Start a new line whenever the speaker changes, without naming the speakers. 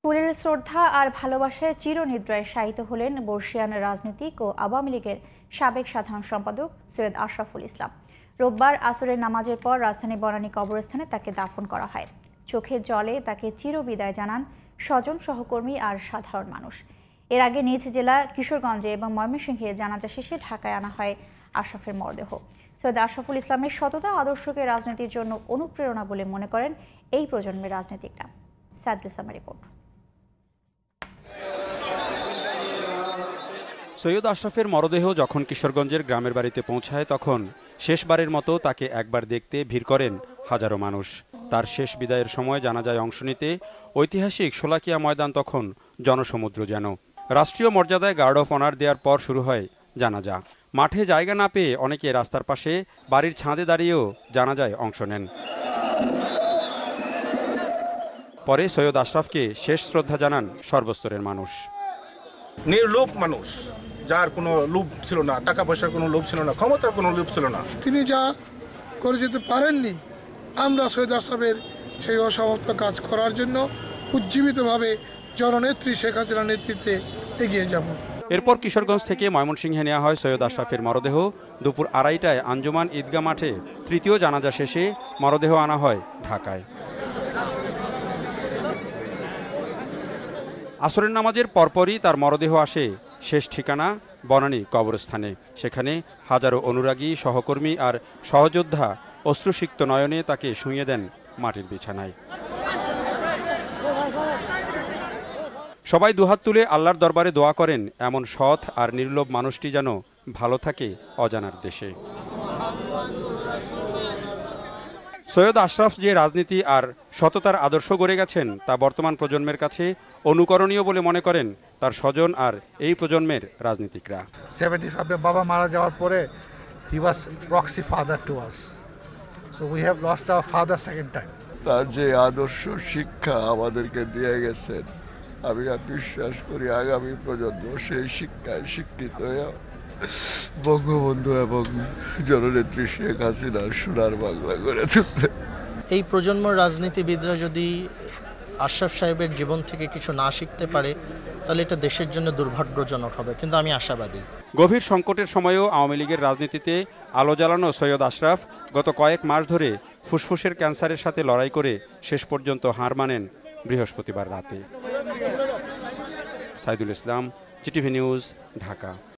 ফুলের শ্রদ্ধা আর ভালোবাসায় চিরনিদ্রায় শায়িত হলেন বর্ষিয়ান রাজনীতিক ও আওয়ামী লীগের সাবেক সাধারণ সম্পাদক সৈয়দ আশরাফুল ইসলাম। রোববার আসরের নামাজের পর রাজধানী বনানী কবরস্থানে তাকে দাফন করা হয়। চোখের জলে তাকে চিরবিদায় জানান স্বজন, সহকর্মী আর সাধারণ মানুষ। এর আগে নিজ জেলা কিশোরগঞ্জে এবং ময়মনসিংহে জানাজা শেষে ঢাকায় আনা হয় আশরাফের মরদেহ। সৈয়দ আশরাফুল ইসলামের সততা আদর্শকে রাজনীতির জন্য অনুপ্রেরণা বলে মনে করেন এই প্রজন্মের রাজনীতিকরা। সাদুল ইসলামের রিপোর্ট।
সৈয়দ আশরাফের মরদেহ যখন কিশোরগঞ্জের গ্রামের বাড়িতে পৌঁছায় তখন শেষবারের মতো তাকে একবার দেখতে ভিড় করেন হাজারো মানুষ। তার শেষ বিদায়ের সময় জানাজায় অংশ নিতে ঐতিহাসিক শোলাকিয়া ময়দান তখন জনসমুদ্র যেন। রাষ্ট্রীয় মর্যাদায় গার্ড অফ অনার দেওয়ার পর শুরু হয় জানাজা। মাঠে জায়গা না পেয়ে অনেকে রাস্তার পাশে বাড়ির ছাদে দাঁড়িয়েও জানাজায় অংশ নেন। পরে সৈয়দ আশরাফকে শেষ শ্রদ্ধা জানান সর্বস্তরের মানুষ।
নির্লোভ মানুষ, যার কোনো লোভ ছিল না, টাকা পয়সার কোনো লোভ ছিল না, ক্ষমতার কোনো লোভ ছিল না।
তিনি যা করে যেতে পারেননি, আমরা সৈয়দ আশরাফের সেই অসমাপ্ত কাজ করার জন্য উজ্জীবিতভাবে জননেত্রী শেখ হাসিনার নেতৃত্বে এগিয়ে যাব।
এরপর কিশোরগঞ্জ থেকে ময়মনসিংহে নেওয়া হয় সৈয়দ আশরাফের মরদেহ। দুপুর 2:30টায় আঞ্জুমান ঈদগাহ মাঠে তৃতীয় জানাজা শেষে মরদেহ আনা হয় ঢাকায়। আসরের নামাজের পরপরই তার মরদেহ আসে শেষ ঠিকানা বনানী কবরস্থানে। সেখানে হাজারো অনুরাগী, সহকর্মী আর সহযোদ্ধা অশ্রুসিক্ত নয়নে তাকে শুইয়ে দেন মাটির বিছানায়। সবাই দুহাত তুলে আল্লাহর দরবারে দোয়া করেন এমন সৎ আর নির্লোভ মানুষটি যেন ভালো থাকে অজানার দেশে। সৈয়দ আশরাফ যে রাজনীতি আর সততার আদর্শ গড়ে গেছেন তা বর্তমান প্রজন্মের কাছে অনুকরণীয় বলে মনে করেন তার স্বজন আর এই প্রজন্মের রাজনীতিকরা।
75 বাবা মারা যাওয়ার পরে he was proxy father to us, so we have lost our father second time.
তার যে আদর্শ শিক্ষা আমাদেরকে দিয়ে গেছেন, আমি বিশ্বাস করি আগামী প্রজন্ম সেই শিক্ষায় শিক্ষিত হয়ে বঙ্গবন্ধু এবং জননেত্রী শেখ হাসিনার সোনার বাংলা গড়ে তুলবে।
এই প্রজন্ম রাজনীতিবিদরা যদি আশরাফ সাহেবের জীবন থেকে কিছু না শিখতে পারে তাহলে এটা দেশের জন্য দুর্ভাগ্যজনক হবে, কিন্তু আমি আশাবাদী।
গভীর সংকটের সময়েও আওয়ামী লীগের রাজনীতিতে আলো জ্বালানো সৈয়দ আশরাফ গত কয়েক মাস ধরে ফুসফুসের ক্যান্সারের সাথে লড়াই করে শেষ পর্যন্ত হার মানেন বৃহস্পতিবার রাতে। Saidul Islam, GTV news, Dhaka.